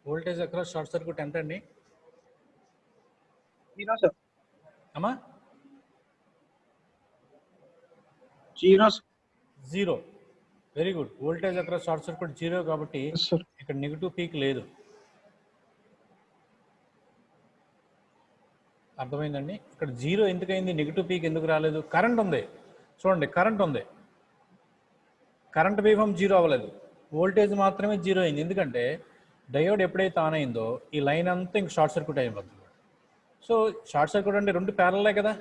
Voltage across short circuit ఎంత అండి? 0 sir. అమ్మా 0 zero. Very good. Voltage across short circuit zero కాబట్టి sir. ఇక్కడ నెగిటివ్ పీక్ లేదు. అర్థమైందండి? ఇక్కడ జీరో ఎందుకైంది, నెగిటివ్ పీక్ ఎందుకు రాలేదు? కరెంట్ ఉంది చూడండి, కరెంట్ ఉంది, కరెంట్ వేవ్ఫార్మ్ జీరో అవ్వలేదు, వోల్టేజ్ మాత్రమే జీరో అయింది. ఎందుకంటే డయోడ్ ఎప్పుడైతే ఆన్ అయిందో ఈ లైన్ అంతా ఇంక షార్ట్ సర్క్యూట్ అయిపోతుంది. సో షార్ట్ సర్క్యూట్ అంటే రెండు ప్యారలే కదా,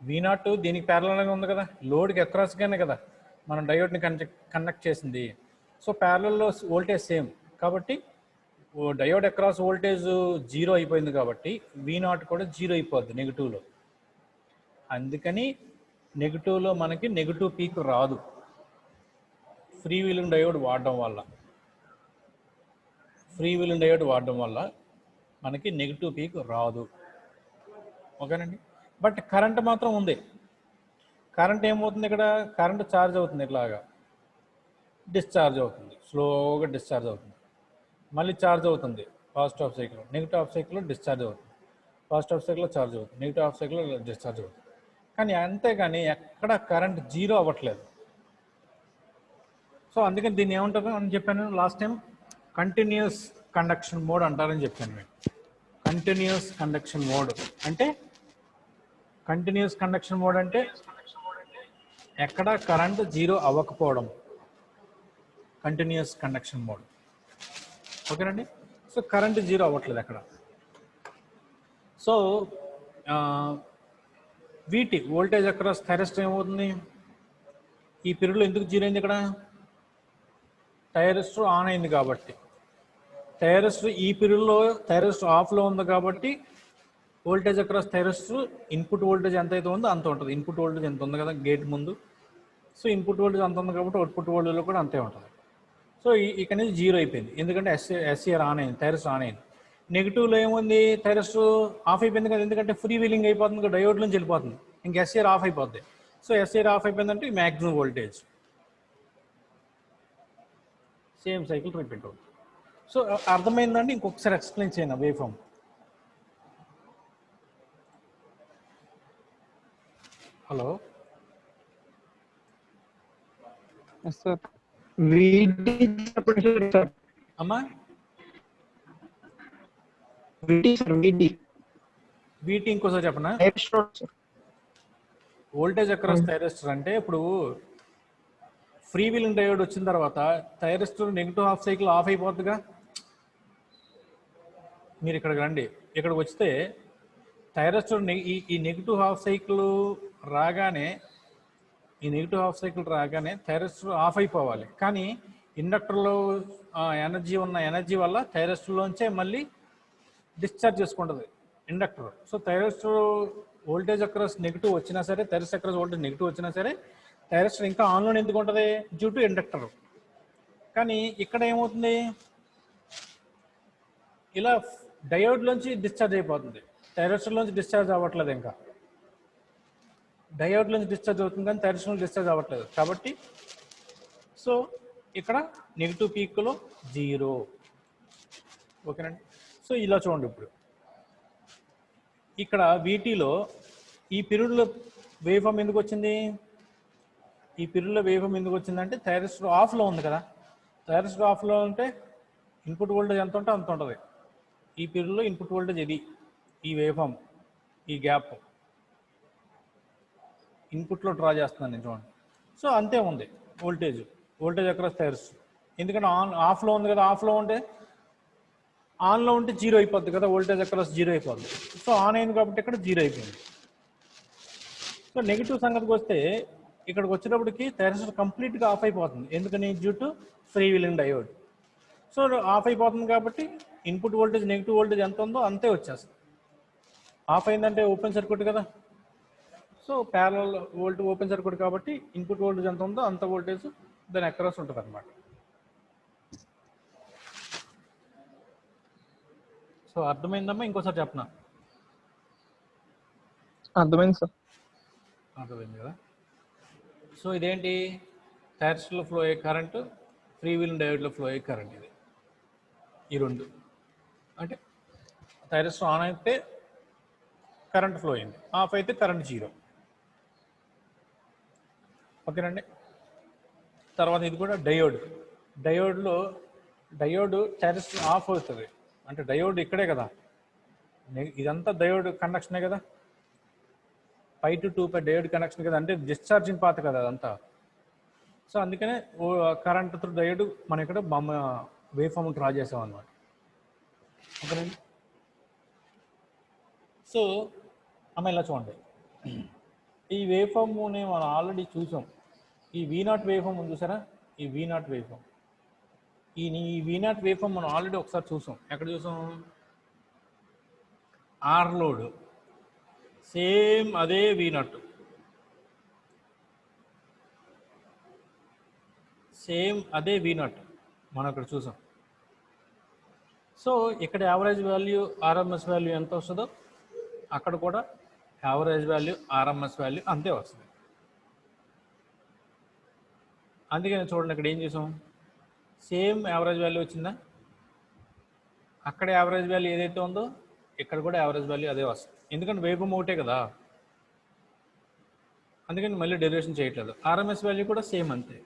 V0 దీనికి ప్యారలల్గా ఉంది కదా, లోడ్కి అక్రాస్గానే కదా మనం డయోడ్ని కనెక్ట్ చేసింది. సో ప్యారలల్లో వోల్టేజ్ సేమ్ కాబట్టి డయోడ్ అక్రాస్ వోల్టేజ్ జీరో అయిపోయింది కాబట్టి V0 కూడా జీరో అయిపోద్ది నెగిటివ్లో. అందుకని నెగిటివ్లో మనకి నెగిటివ్ పీక్ రాదు ఫ్రీ వీలింగ్ డయోడ్ వాడడం వల్ల. ఫ్రీ వీలింగ్ డయోడ్ వాడడం వల్ల మనకి నెగిటివ్ పీక్ రాదు. ఓకేనండి. బట్ కరెంట్ మాత్రం ఉంది. కరెంట్ ఏమవుతుంది, ఇక్కడ కరెంట్ ఛార్జ్ అవుతుంది, ఇట్లాగా డిశ్చార్జ్ అవుతుంది, స్లోగా డిశ్చార్జ్ అవుతుంది, మళ్ళీ ఛార్జ్ అవుతుంది. Positive half cycle, negative half సైకిల్లో డిశ్చార్జ్ అవుతుంది, పాజిటివ్ హాఫ్ సైకిల్లో ఛార్జ్ అవుతుంది, నెగిటివ్ హాఫ్ సైకిల్లో డిశ్చార్జ్ అవుతుంది. కానీ అంతేగాని ఎక్కడ కరెంట్ జీరో అవ్వట్లేదు. సో అందుకని దీన్ని ఏమంటారు అని చెప్పాను last time, continuous conduction mode అంటారని చెప్పాను నేను. కంటిన్యూస్ కండక్షన్ మోడ్ అంటే కంటిన్యూస్ కండక్షన్ మోడ్ అంటే ఎక్కడ కరెంట్ జీరో అవ్వకపోవడం, కంటిన్యూస్ కండక్షన్ మోడ్. ఓకేనండి. సో కరెంట్ జీరో అవ్వట్లేదు అక్కడ. సో వీటి వోల్టేజ్ అక్రాస్ థైరిస్టర్ ఏమవుతుంది, ఈ పీరియడ్లో ఎందుకు జీరో అయింది, ఇక్కడ థైరిస్టర్ ఆన్ అయింది కాబట్టి, థైరిస్టర్ ఈ పీరియడ్లో థైరిస్టర్ ఆఫ్లో ఉంది కాబట్టి voltage across thyristor input voltage ఎంత అయితే ఉందో అంత ఉంటుంది. ఇన్పుట్ వోల్టేజ్ ఎంత ఉంది కదా గేట్ ముందు, సో ఇన్పుట్ వోల్టేజ్ అంత ఉంది కాబట్టి అవుట్పుట్ వోల్టేజ్లో కూడా అంతే ఉంటుంది. సో ఇక్కడ నుంచి జీరో అయిపోయింది ఎందుకంటే ఎస్సీఆర్ ఆన్ అయింది, థైరిస్టర్ ఆన్ అయింది. నెగిటివ్లో ఏముంది, థైరిస్టర్ ఆఫ్ అయిపోయింది కదా, ఎందుకంటే ఫ్రీ వీలింగ్ అయిపోతుంది కదా, డయోడ్ నుంచి వెళ్ళిపోతుంది, ఇంక ఎస్సీఆర్ ఆఫ్ అయిపోద్ది. సో ఎస్సీఆర్ ఆఫ్ అయిపోయిందంటే maximum voltage same cycle repeat అవుతుంది. సో అర్థమైందండి? ఇంకొకసారి ఎక్స్ప్లెయిన్ చేయను wave form. Hello sir. VD చెప్పండి sir. అమ్మా VD sir. VD వీటి ఇంకోసారి చెప్పనా? Thyristor sir. Voltage across thyristor అంటే ఇప్పుడు ఫ్రీ వీలింగ్ డయోడ్ వచ్చిన తర్వాత thyristor negative half cycle off అయిపోతుందిగా. మీరు ఇక్కడికి రండి, ఇక్కడికి వస్తే థైరిస్టర్ ఈ నెగిటివ్ హాఫ్ సైకిల్ రాగానే, ఈ నెగిటివ్ హాఫ్ సైకిల్ రాగానే థైరిస్టర్ ఆఫ్ అయిపోవాలి. కానీ ఇండక్టర్లో ఎనర్జీ ఉన్న ఎనర్జీ వల్ల థైరిస్టర్లోంచే మళ్ళీ డిశ్చార్జ్ చేసుకుంటుంది inductor. So thyristor voltage across negative వచ్చినా సరే, థైరిస్టర్ అక్రాస్ వోల్టేజ్ నెగిటివ్ వచ్చినా సరే థైరిస్టర్ ఇంకా ఆన్లో ఎందుకు ఉంటుంది, డ్యూ టు ఇండక్టర్. కానీ ఇక్కడ ఏమవుతుంది, ఇలా డయోడ్లోంచి డిశ్చార్జ్ అయిపోతుంది, థైరిస్టర్లోంచి డిశ్చార్జ్ అవ్వట్లేదు. ఇంకా డయోడ్లోంచి డిశ్చార్జ్ అవుతుంది కానీ థైరిస్టర్ నుంచి డిశ్చార్జ్ అవ్వట్లేదు కాబట్టి సో ఇక్కడ నెగిటివ్ పీక్లో జీరో. ఓకేనండి. సో ఇలా చూడండి, ఇప్పుడు ఇక్కడ వీటీలో ఈ పీరియడ్లో వేవ్ ఫామ్ ఎందుకు వచ్చింది, ఈ పీరియడ్లో వేవ్ ఫామ్ ఎందుకు వచ్చిందంటే థైరిస్టర్ ఆఫ్లో ఉంది కదా, థైరిస్టర్ ఆఫ్లో ఉంటే ఇన్పుట్ వోల్టేజ్ ఎంత ఉంటే అంత ఉంటుంది. ఈ పీరియడ్లో ఇన్పుట్ వోల్టేజ్ ఇది, ఈ వేవ్ ఫామ్, ఈ గ్యాప్ ఇన్పుట్లో డ్రా చేస్తున్నాను నేను చూడండి. సో అంతే ఉంది వోల్టేజ్ అక్రాస్ థైరిస్టర్. ఎందుకంటే ఆఫ్లో ఉంది కదా, ఆఫ్లో ఉంటే ఆన్లో ఉంటే జీరో అయిపోద్ది కదా, వోల్టేజ్ అక్రాస్ జీరో అయిపోద్ది. సో ఆన్ అయింది కాబట్టి ఇక్కడ జీరో అయిపోయింది. సో నెగిటివ్ సంగతికి వస్తే ఇక్కడికి వచ్చేటప్పటికి థైరిస్టర్ కంప్లీట్గా ఆఫ్ అయిపోతుంది. ఎందుకని, due to free wheeling diode. So of అయిపోతుంది కాబట్టి ఇన్పుట్ వోల్టేజ్ నెగిటివ్ వోల్టేజ్ ఎంత ఉందో అంతే వచ్చేస్తుంది. ఆఫ్ అయిందంటే ఓపెన్ సర్క్యూట్ కదా, సో ప్యారలల్ ఓపెన్ సర్క్యూట్ కాబట్టి ఇన్పుట్ వోల్టేజ్ ఎంత ఉందో అంత వోల్టేజ్ దాని అక్రాస్ ఉంటుంది అనమాట. సో అర్థమైందమ్మా? ఇంకోసారి చెప్పనా? అర్థమైంది సార్. అర్థమైంది కదా. సో ఇదేంటి, థైరిస్టర్లో ఫ్లో అయ్యే కరెంటు, ఫ్రీ వీలింగ్ డయోడ్లో ఫ్లో అయ్యే కరెంట్. ఇది ఈ రెండు అంటే థైరిస్టర్ ఆన్ అయితే కరెంట్ ఫ్లో అయింది, ఆఫ్ అయితే కరెంట్ జీరో. ఓకేనండి. తర్వాత ఇది కూడా డయోడ్. డయోడ్ థైరిస్టర్ ఆఫ్ అవుతుంది అంటే డయోడ్ ఇక్కడే కదా, ఇదంతా డయోడ్ కండక్షనే కదా, 5 to 2 డయోడ్ కనెక్షన్ కదా, అంటే డిశ్చార్జింగ్ పాత్ కదా అదంతా. సో అందుకనే కరెంట్ త్రూ డయోడ్ మనం ఇక్కడ వేవ్ ఫామ్ డ్రా చేసాం అన్నమాట. ఓకేనండి. సో అమ్మ ఇలా చూడండి, ఈ వేవ్ ఫామ్ని మనం ఆల్రెడీ చూసాం. ఈ V0 వేవ్ ఫామ్ ఉంది చూసారా, ఈ V0 వేవ్ ఫామ్, ఈ V0 వేవ్ ఫామ్ మనం ఆల్రెడీ ఒకసారి చూసాం. ఎక్కడ చూసాం? ఆర్ లోడ్, సేమ్ అదే V0, సేమ్ అదే V0 మనం ఇక్కడ చూసాం. సో ఇక్కడ యావరేజ్ వాల్యూ ఆర్ఎంఎస్ వాల్యూ ఎంత వస్తుందో అక్కడ కూడా యావరేజ్ వాల్యూ ఆర్ఎంఎస్ వాల్యూ అంతే వస్తుంది. అందుకని చూడండి ఇక్కడ ఏం చేసాం, సేమ్ యావరేజ్ వాల్యూ వచ్చిందా, అక్కడ యావరేజ్ వాల్యూ ఏదైతే ఉందో ఇక్కడ కూడా యావరేజ్ వాల్యూ అదే వస్తుంది. ఎందుకంటే వేవ్ ఫామ్ ఒకటే కదా, అందుకని మళ్ళీ డెరివేషన్ చేయట్లేదు. ఆర్ఎంఎస్ వాల్యూ కూడా సేమ్ అంతే.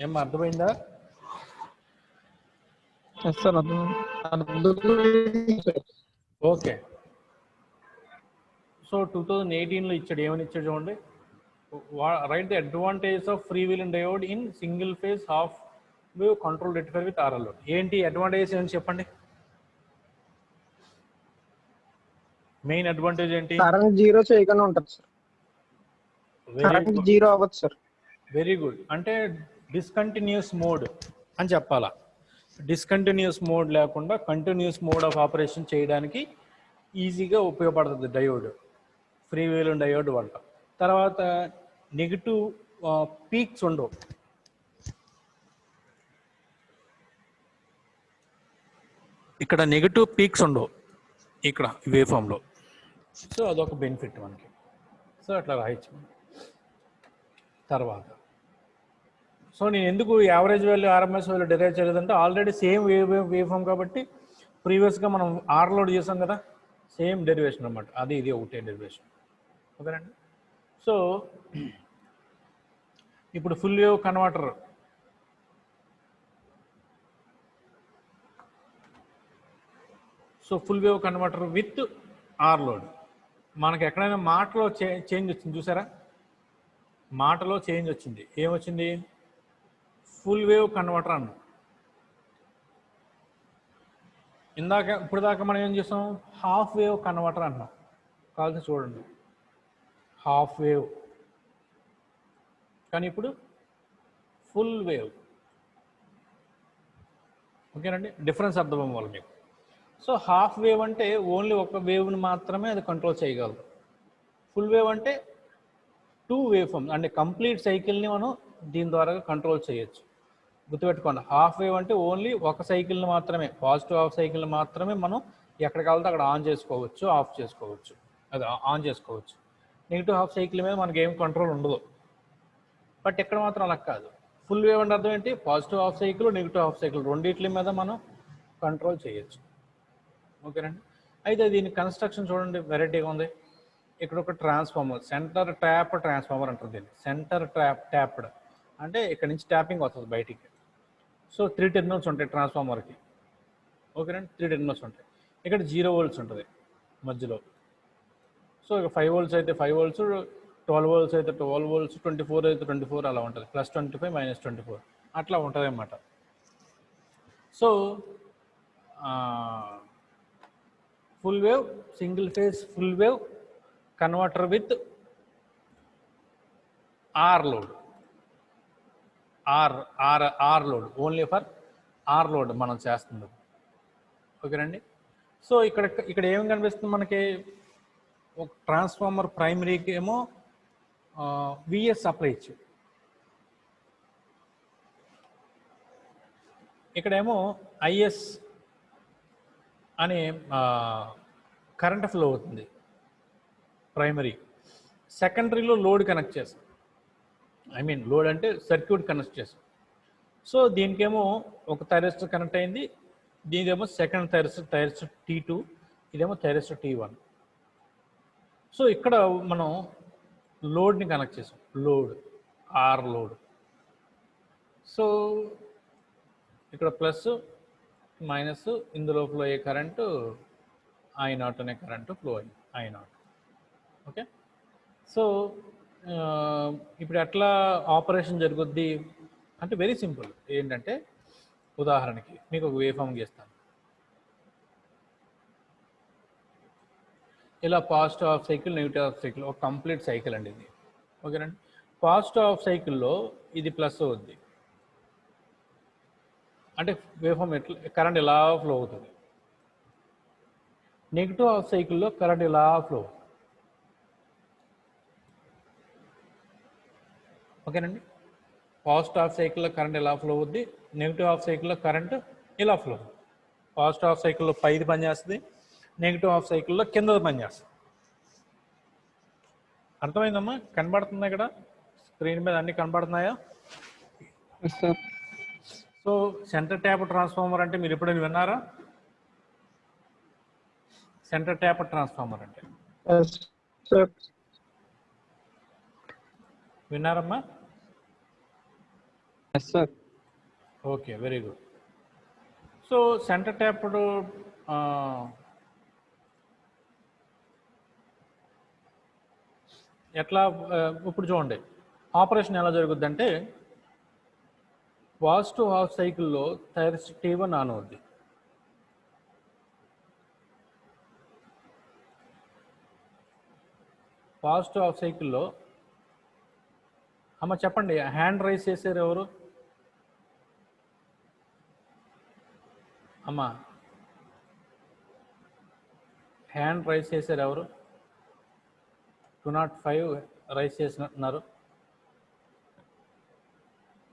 ఏం అర్థమైందా? ఓకే. సో 2018లో ఇచ్చాడు, ఏమని ఇచ్చాడు చూడండి, write the advantage of free wheeling diode in single phase half wave controlled rectifier with RL. ఏంటి అడ్వాంటేజ్ అని చెప్పండి, మెయిన్ అడ్వాంటేజ్ ఏంటి? కరెంట్ జీరో చేయకుండా ఉంటుంది సార్, కరెంట్ జీరో అవ్వదు సార్. Very good. అంటే డిస్కంటిన్యూస్ మోడ్ అని చెప్పాలా, డిస్కంటిన్యూస్ మోడ్ లేకుండా కంటిన్యూస్ మోడ్ ఆఫ్ ఆపరేషన్ చేయడానికి ఈజీగా ఉపయోగపడుతుంది డయోడ్, ఫ్రీ వీలింగ్ డయోడ్ వల్ల. తర్వాత నెగిటివ్ పీక్స్ ఉండవు, ఇక్కడ నెగిటివ్ పీక్స్ ఉండవు ఇక్కడ వేవ్ ఫామ్లో. సో అదొక బెనిఫిట్ మనకి. సో అట్లా రాయొచ్చు. తర్వాత సో నేను ఎందుకు average value RMS value derive చేయలేదంటే ఆల్రెడీ సేమ్ వేవ్ ఫామ్ కాబట్టి ప్రీవియస్గా మనం ఆర్ లోడ్ చేసాం కదా, సేమ్ డెరివేషన్ అనమాట, అది ఇది ఒకటే డెరివేషన్. ఓకేనండి. సో ఇప్పుడు full wave converter, so full wave converter with R load, మనకి ఎక్కడైనా మాటలో చేంజ్ వచ్చింది చూసారా, మాటలో చేంజ్ వచ్చింది. ఏమొచ్చింది? ఫుల్ వేవ్ కన్వర్టర్ అన్నాం. ఇప్పుడు దాకా మనం ఏం చేసాం, హాఫ్ వేవ్ కన్వర్టర్ అన్నాం. కావాల్సి చూడండి, హాఫ్ వేవ్, కానీ ఇప్పుడు ఫుల్ వేవ్. ఓకేనండి, డిఫరెన్స్ అర్థం అవ్వాలి మీకు. సో హాఫ్ వేవ్ అంటే ఓన్లీ ఒక వేవ్ని మాత్రమే అది కంట్రోల్ చేయగలదు. ఫుల్ వేవ్ అంటే 2 వేవ్ ఫామ్స్, అంటే కంప్లీట్ సైకిల్ని మనం దీని ద్వారా కంట్రోల్ చేయొచ్చు. గుర్తుపెట్టుకోండి, హాఫ్ వేవ్ అంటే ఓన్లీ ఒక సైకిల్ని మాత్రమే, పాజిటివ్ హాఫ్ సైకిల్ని మాత్రమే మనం ఎక్కడికి వెళ్తే అక్కడ ఆన్ చేసుకోవచ్చు, ఆఫ్ చేసుకోవచ్చు, అది ఆన్ చేసుకోవచ్చు. నెగిటివ్ హాఫ్ సైకిల్ మీద మనకి ఏం కంట్రోల్ ఉండదు. బట్ ఇక్కడ మాత్రం అలా కాదు. ఫుల్ వేవ్ అంటే అర్థం ఏంటి, positive half cycle, negative half cycle రెండింటి మీద మనం కంట్రోల్ చేయొచ్చు. ఓకేనండి. అయితే దీని కన్స్ట్రక్షన్ చూడండి, వెరైటీగా ఉంది. ఇక్కడ ఒక ట్రాన్స్ఫార్మర్, సెంటర్ ట్యాప్ ట్రాన్స్ఫార్మర్ అంటారు దీన్ని. సెంటర్ ట్యాప్డ్ అంటే ఇక్కడ నుంచి ట్యాపింగ్ వస్తుంది బయటికి. సో 3 టెర్మినల్స్ ఉంటాయి ట్రాన్స్ఫార్మర్కి. ఓకేనండి, 3 టెర్మినల్స్ ఉంటాయి. ఇక్కడ 0 volts ఉంటుంది మధ్యలో. సో ఇక 5 volts అయితే 5 volts, 12 volts అయితే 12 volts, 24 అయితే 24 అలా ఉంటుంది, +25 -24 అట్లా ఉంటుంది అన్నమాట. So full wave, single phase full wave converter with R load, R load, only for R load మనం చేస్తుంది. ఓకేనండి. సో ఇక్కడ ఏమి కనిపిస్తుంది మనకి, ఒక ట్రాన్స్ఫార్మర్ ప్రైమరీకి ఏమో విఎస్ సప్లై ఇచ్చి, ఇక్కడేమో ఐఎస్ అనే కరెంట్ ఫ్లో అవుతుంది ప్రైమరీ. సెకండరీలో లోడ్ కనెక్ట్ చేస్తాం, ఐ మీన్ లోడ్ అంటే సర్క్యూట్ కనెక్ట్ చేస్తాం. సో దీనికేమో ఒక థైరిస్టర్ కనెక్ట్ అయింది, దీనిదేమో సెకండ్ థైరిస్టర్ T2, ఇదేమో థైరిస్టర్ T1. సో ఇక్కడ మనం లోడ్ని కనెక్ట్ చేసాం, లోడ్ ఆర్ లోడ్. సో ఇక్కడ ప్లస్ మైనస్, ఇందులో ఫ్లో అయ్యే కరెంటు I0 అనే కరెంటు ఫ్లో అయ్యింది, I0. ఓకే. సో ఇప్పుడు ఎట్లా ఆపరేషన్ జరుగుద్ది అంటే వెరీ సింపుల్. ఏంటంటే ఉదాహరణకి మీకు ఒక వేవ్ ఫామ్ గీస్తాను. ఇలా positive half cycle, negative half cycle, ఒక కంప్లీట్ సైకిల్ అండి ఇది. ఓకేనండి. పాజిటివ్ హాఫ్ సైకిల్లో ఇది ప్లస్ అవుద్ది, అంటే వేవ్ ఫామ్ ఎట్లా కరెంట్ ఇలా ఫ్లో అవుతుంది. నెగిటివ్ హాఫ్ సైకిల్లో కరెంట్ ఇలా ఫ్లో. ఓకేనండి. పాజిటివ్ హాఫ్ సైకిల్లో కరెంట్ ఎలా ఫ్లో అవుద్ది, నెగిటివ్ హాఫ్ సైకిల్లో కరెంట్ ఇలా ఫ్లో. పాజిటివ్ హాఫ్ సైకిల్లో పైది పనిచేస్తుంది, నెగిటివ్ హాఫ్ సైకిల్లో కిందది పనిచేస్తుంది. అర్థమైందమ్మా? కనబడుతుంది ఇక్కడ స్క్రీన్ మీద అన్ని కనబడుతున్నాయా? సో సెంటర్ ట్యాప్ ట్రాన్స్ఫార్మర్ అంటే మీరు ఎప్పుడైనా విన్నారా? సెంటర్ ట్యాప్ ట్రాన్స్ఫార్మర్ అంటే విన్నారమ్మా? Okay, very good. So centre tapped ఎట్లా ఇప్పుడు చూడండి ఆపరేషన్ ఎలా జరుగుద్ది అంటే పాజిటివ్ హాఫ్ సైకిల్లో థైరిస్టర్ T1 ఆన్ అవుద్ది. పాజిటివ్ హాఫ్ సైకిల్లో అమ్మ చెప్పండి, హ్యాండ్ రైజ్ చేశారు ఎవరు? అమ్మా హ్యాండ్ రైజ్ చేశారు ఎవరు? 205 రైజ్ చేసినట్టున్నారు.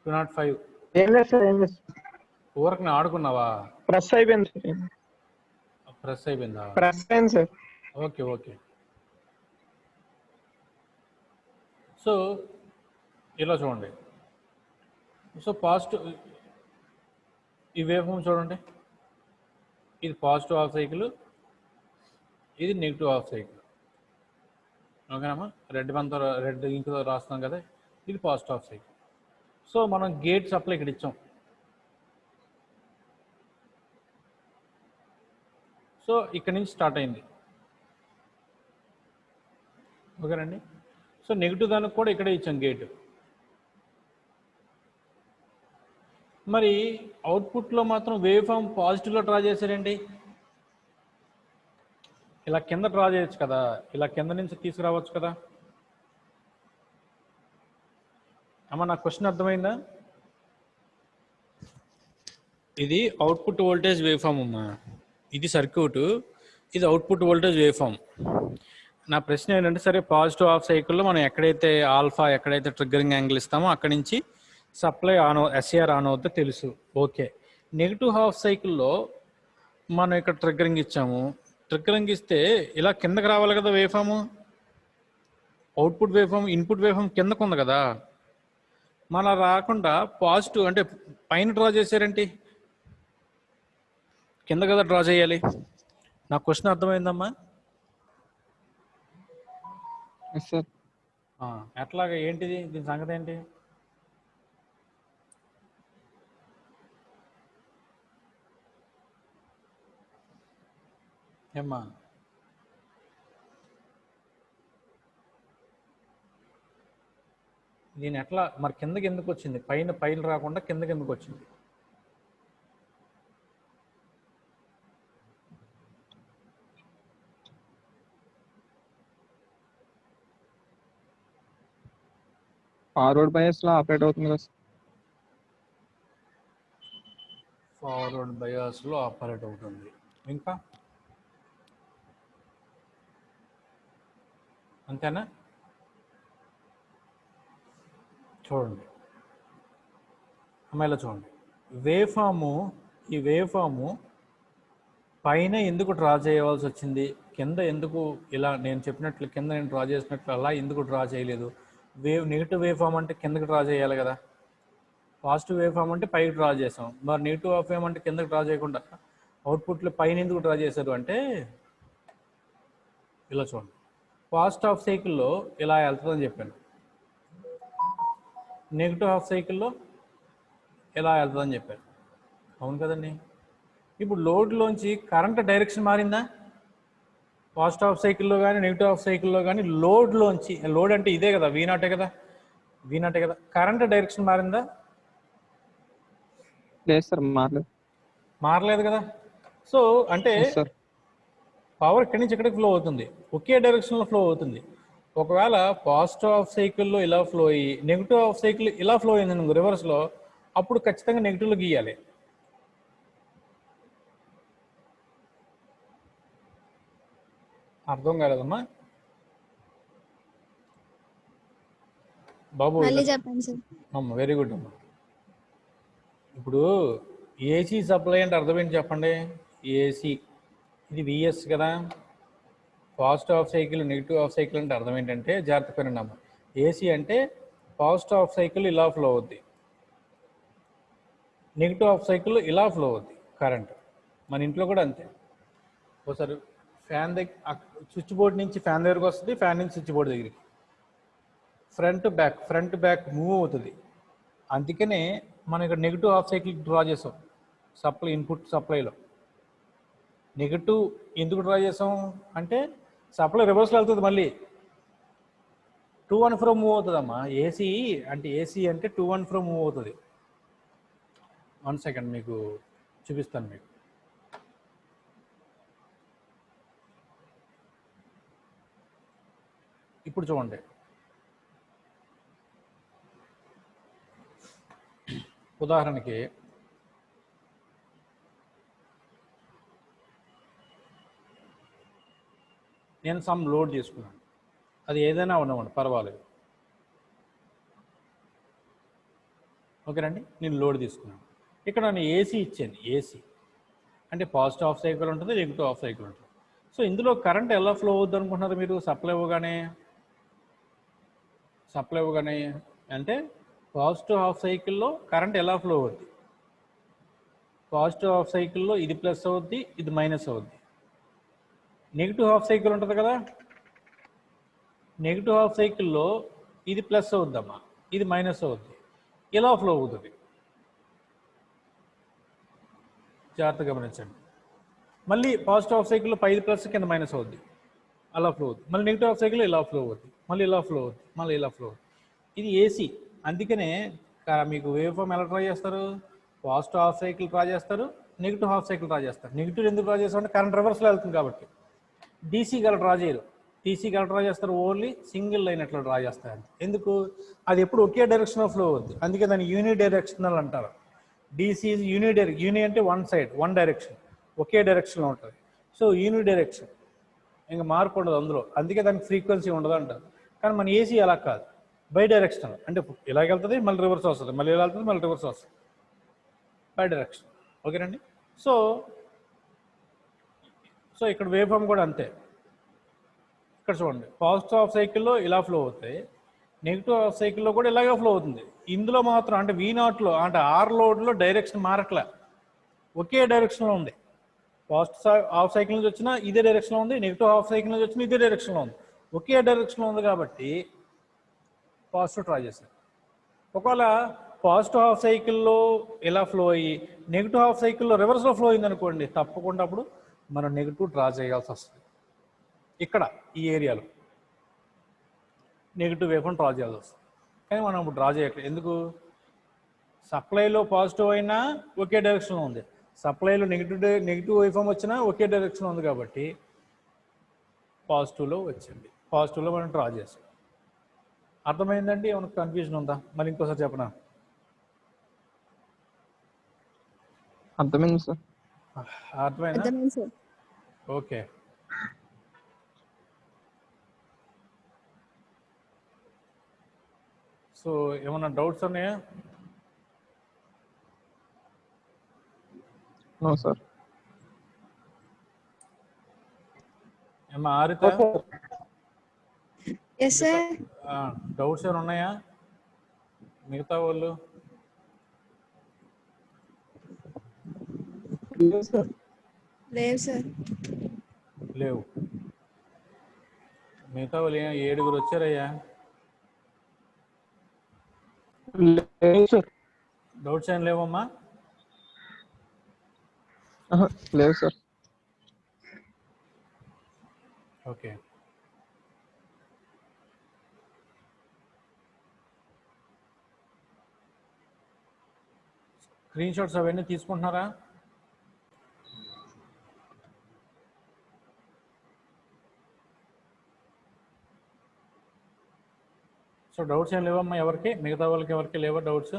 205 ఊరికి ఆడుకున్నావా? ప్రెస్ అయిపోయింది. ప్రెస్ అయిపోయిందా? ప్రెస్ అయింది సార్. Okay okay. సో ఇలా చూడండి. సో పాజిటివ్ ఈ వేవ్ ఫామ్ చూడండి, ఇది పాజిటివ్ హాఫ్ సైకిల్, ఇది నెగిటివ్ హాఫ్ సైకిల్. ఓకేనమ్మా? రెడ్ ఇంకుతో రాస్తున్నాం కదా, ఇది పాజిటివ్ హాఫ్ సైకిల్. సో మనం గేట్ సప్లై ఇక్కడ ఇచ్చాం. సో ఇక్కడ నుంచి స్టార్ట్ అయింది. ఓకేనండి. సో నెగిటివ్ దానికి కూడా ఇక్కడే ఇచ్చాం గేటు. మరి అవుట్పుట్లో మాత్రం వేవ్ ఫామ్ పాజిటివ్లో డ్రా చేశారండి. ఇలా కింద డ్రా చేయొచ్చు కదా, ఇలా కింద నుంచి తీసుకురావచ్చు కదా. అమ్మ నా క్వశ్చన్ అర్థమైందా? ఇది అవుట్పుట్ వోల్టేజ్ వేవ్ ఫామ్ అమ్మా, ఇది సర్క్యూట్, ఇది అవుట్పుట్ వోల్టేజ్ వేవ్ ఫామ్. నా ప్రశ్న ఏంటంటే సరే పాజిటివ్ హాఫ్ సైకిల్లో మనం ఎక్కడైతే ఆల్ఫా, ఎక్కడైతే ట్రిగ్గరింగ్ యాంగిల్ ఇస్తామో అక్కడి నుంచి సప్లై ఆన్ ఎస్ఏఆర్ ఆన్ అవుతుందో తెలుసు. ఓకే. నెగిటివ్ హాఫ్ సైకిల్లో మనం ఇక్కడ ట్రిగ్గరింగ్ ఇచ్చాము, ట్రిగ్గరింగ్ ఇస్తే ఇలా కిందకి రావాలి కదా wave form. Output wave form, input wave form కిందకు ఉంది కదా, మన రాకుండా పాజిటివ్ అంటే పైన డ్రా చేశారేంటి, కింద కదా డ్రా చేయాలి. నా క్వశ్చన్ అర్థమైందమ్మా? ఎట్లాగా ఏంటిది దీని సంగతి ఏంటి? ఏమ్మా దీని ఎట్లా మరి కిందకి ఎందుకు వచ్చింది? పైన రాకుండా కిందకి ఎందుకు వచ్చింది? ఫార్వర్డ్ బయాస్ లో ఆపరేట్ అవుతుంది కదా. ఫార్వర్డ్ బయాస్లో ఆపరేట్ అవుతుంది. ఇంకా అంతేనా? చూడండి అమ్మాయిలో చూడండి, వేవ్ ఫాము, ఈ వేవ్ ఫాము పైన ఎందుకు డ్రా చేయవలసి వచ్చింది, కింద ఎందుకు ఇలా నేను చెప్పినట్లు కింద నేను డ్రా చేసినట్లు అలా ఎందుకు డ్రా చేయలేదు? నెగిటివ్ వేవ్ ఫామ్ అంటే కిందకి డ్రా చేయాలి కదా. పాజిటివ్ వేవ్ ఫామ్ అంటే పైకి డ్రా చేసాం, మరి నెగిటివ్ ఆఫ్ వేవ్ అంటే కిందకి డ్రా చేయకుండా అవుట్పుట్లో పైన ఎందుకు డ్రా చేశారు అంటే ఇలా చూడండి, ఫాస్ట్ హాఫ్ సైకిల్లో ఇలా వెళ్తుందని చెప్పాను, నెగిటివ్ హాఫ్ సైకిల్లో ఇలా వెళ్తుందని చెప్పాను, అవును కదండి. ఇప్పుడు లోడ్లోంచి కరెంట్ డైరెక్షన్ మారిందా? పాజిటివ్ హాఫ్ సైకిల్లో కానీ నెగిటివ్ హాఫ్ సైకిల్లో కానీ లోడ్లోంచి, లోడ్ అంటే ఇదే కదా, V0 కదా, V0 కదా, కరెంట్ డైరెక్షన్ మారిందా? లేదు సార్, మారలేదు. మారలేదు కదా. సో అంటే సార్ పవర్ ఇక్కడి నుంచి ఇక్కడికి ఫ్లో అవుతుంది, ఒకే డైరెక్షన్లో ఫ్లో అవుతుంది. ఒకవేళ పాజిటివ్ హాఫ్ సైకిల్లో ఇలా ఫ్లో అయ్యి నెగిటివ్ హాఫ్ సైకిల్ ఇలా ఫ్లో అయింది రివర్స్లో, అప్పుడు ఖచ్చితంగా నెగిటివ్లో గీయాలి. అర్థం కాలేదమ్మా బాబు? మళ్ళీ చెప్పండి సార్. అమ్మ వెరీ గుడ్ అమ్మా. ఇప్పుడు ఏసీ సప్లై అంటే అర్థం ఏంటి చెప్పండి? ఏసీ ఇది విఎస్ కదా, positive half cycle negative half cycle అంటే అర్థం ఏంటంటే, జాగ్రత్త పెరండి అమ్మ, ఏసీ అంటే పాజిటివ్ హాఫ్ సైకిల్ ఇలా ఫ్లో అవుద్ది, నెగిటివ్ హాఫ్ సైకిల్ ఇలా ఫ్లో అవుద్ది కరెంట్. మన ఇంట్లో కూడా అంతే, ఒకసారి ఫ్యాన్ దగ్గర స్విచ్ బోర్డ్ నుంచి ఫ్యాన్ దగ్గరకు వస్తుంది, ఫ్యాన్ నుంచి స్విచ్ బోర్డ్ దగ్గరికి, ఫ్రంట్ బ్యాక్ మూవ్ అవుతుంది. అందుకనే మనం ఇక్కడ నెగిటివ్ హాఫ్ సైకిల్ డ్రా చేసాం సప్లై, ఇన్పుట్ సప్లైలో నెగిటివ్ ఎందుకు డ్రా చేసాం అంటే సప్లై రివర్స్లో వెళ్తుంది, మళ్ళీ టూ అండ్ ఫ్రో మూవ్ అవుతుంది అమ్మా. ఏసీ అంటే టూ అండ్ ఫ్రో మూవ్ అవుతుంది. 1 సెకండ్ మీకు చూపిస్తాను. మీకు ఇప్పుడు చూడండి, ఉదాహరణకి నేను సమ్ లోడ్ చేసుకున్నాను, అది ఏదైనా ఉండమండి పర్వాలేదు, ఓకేనండి. నేను లోడ్ తీసుకున్నాను, ఇక్కడ నేను ఏసీ ఇచ్చాను. ఏసీ అంటే పాజిటివ్ హాఫ్ సైకిల్ ఉంటుంది, నెగిటివ్ హాఫ్ సైకిల్ ఉంటుంది. సో ఇందులో కరెంట్ ఎలా ఫ్లో అవుద్ది అనుకుంటున్నారు మీరు? సప్లై ఇవ్వగానే అంటే పాజిటివ్ హాఫ్ సైకిల్లో కరెంట్ ఎలా ఫ్లో అవుద్ది? పాజిటివ్ హాఫ్ సైకిల్లో ఇది ప్లస్ అవుద్ది, ఇది మైనస్ అవుద్ది. నెగిటివ్ హాఫ్ సైకిల్ ఉంటుంది కదా, నెగిటివ్ హాఫ్ సైకిల్లో ఇది ప్లస్ అవుద్దమ్మా, ఇది మైనస్ అవుద్ది, ఇలా ఫ్లో అవుతుంది. జాగ్రత్తగా గమనించండి. మళ్ళీ పాజిటివ్ హాఫ్ సైకిల్లో పైది ప్లస్ కింద మైనస్ అవుద్ది, అలా ఫ్లో అవుతుంది. మళ్ళీ నెగిటివ్ హాఫ్ సైకిల్లో ఇలా ఫ్లో అవుద్ది, మళ్ళీ ఇలా ఫ్లో అవుద్ది, మళ్ళీ ఇలా ఫ్లో అవుద్ది. ఇది ఏసీ. అందుకనే మీకు వేవ్ ఫామ్ ఎలా డ్రా చేస్తారు? పాజిటివ్ హాఫ్ సైకిల్ డ్రా చేస్తారు, నెగిటివ్ హాఫ్ సైకిల్ డ్రా చేస్తారు. నెగిటివ్ ఎందుకు డ్రా చేస్తారంటే కరెంట్ రివర్స్లో వెళ్తుంది కాబట్టి. డీసీ గల డ్రా చేయరు, డీసీ గల డ్రా చేస్తారు, ఓన్లీ సింగిల్ లైన్ అట్లా డ్రా చేస్తారు. ఎందుకు? అది ఎప్పుడు ఒకే డైరెక్షన్లో ఫ్లో అవుద్ది, అందుకే దాన్ని యూని డైరెక్షనల్ అంటారు. డీసీ యూని అంటే వన్ సైడ్, వన్ డైరెక్షన్, ఒకే డైరెక్షన్లో ఉంటుంది. సో యూని డైరెక్షన్, ఇంకా మార్పు ఉండదు అందులో, అందుకే దానికి ఫ్రీక్వెన్సీ ఉండదు అంటారు. కానీ మన ఏసీ అలా కాదు, బై డైరెక్షనల్, అంటే ఇలాగ వెళ్తుంది మళ్ళీ రివర్స్ వస్తుంది, మళ్ళీ ఇలా వెళ్తుంది మళ్ళీ రివర్స్ వస్తుంది, బై డైరెక్షన్. ఓకేనండి. సో ఇక్కడ వేవ్ ఫామ్ కూడా అంతే. ఇక్కడ చూడండి, పాజిటివ్ హాఫ్ సైకిల్లో ఇలా ఫ్లో అవుతాయి, నెగిటివ్ హాఫ్ సైకిల్లో కూడా ఇలాగే ఫ్లో అవుతుంది. ఇందులో మాత్రం అంటే V0లో అంటే ఆర్ లోడ్లో డైరెక్షన్ మారట్లే, ఒకే డైరెక్షన్లో ఉంది. పాజిటివ్ హాఫ్ సైకిల్ నుంచి వచ్చినా ఇదే డైరెక్షన్లో ఉంది, నెగిటివ్ హాఫ్ సైకిల్ నుంచి వచ్చినా ఇదే డైరెక్షన్లో ఉంది, ఒకే డైరెక్షన్లో ఉంది కాబట్టి పాజిటివ్ డ్రా చేశారు. ఒకవేళ పాజిటివ్ హాఫ్ సైకిల్లో ఇలా ఫ్లో అయ్యి నెగిటివ్ హాఫ్ సైకిల్లో రివర్స్లో ఫ్లో అయింది అనుకోండి, తప్పకుండా అప్పుడు మనం నెగిటివ్ డ్రా చేయాల్సి వస్తుంది. ఇక్కడ ఈ ఏరియాలో నెగిటివ్ వేవ్ డ్రా చేయాల్సి వస్తుంది. కానీ మనం ఇప్పుడు డ్రా చేయట్లేదు, ఎందుకు? సప్లైలో పాజిటివ్ అయినా ఒకే డైరెక్షన్లో ఉంది, సప్లైలో నెగిటివ్ వేవ్ ఫామ్ వచ్చినా ఒకే డైరెక్షన్లో ఉంది కాబట్టి పాజిటివ్లో వచ్చింది, పాజిటివ్లో మనం డ్రా చేసాం. అర్థమైందండి? ఏమైనా కన్ఫ్యూజన్ ఉందా? మరి ఇంకోసారి చెప్పనా? అర్థమైంది సార్. అర్థమైందా? అర్థమైంది సార్. ఓకే. సో ఏమన్నా డౌట్స్ ఉన్నాయా? No sir. ఏమన్నా ఆరిత ఎస్ సార్. డౌట్స్ ఏమైనా ఉన్నాయా మిగతా వాళ్ళు? లేదు సార్. లేవు సార్. లేవు. మిగతా వాళ్ళు 7 వచ్చారయ్యా. లేదు సార్. డౌట్స్ ఏం లేవమ్మా? లేదు సార్. ఓకే. స్క్రీన్ షాట్స్ అవన్నీ తీసుకుంటున్నారా? సో డౌట్స్ ఏం లేవమ్మా ఎవరికి? మిగతా వాళ్ళకి ఎవరికి లేవా డౌట్స్?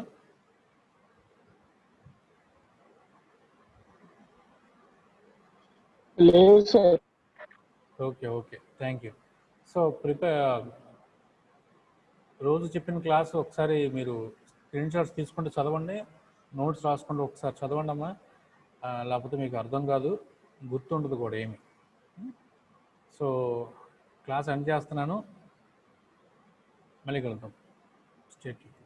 లేదు sir. Okay okay, thank you. So రోజు చెప్పిన క్లాస్ ఒకసారి మీరు స్క్రీన్ షాట్స్ తీసుకుంటే చదవండి, నోట్స్ రాసుకుంటే ఒకసారి చదవండి అమ్మా. లేకపోతే మీకు అర్థం కాదు, గుర్తుండదు కూడా ఏమి. సో క్లాస్ ఎండ్ చేస్తున్నాను, మళ్ళీ కలుద్దాం. Stay tuned.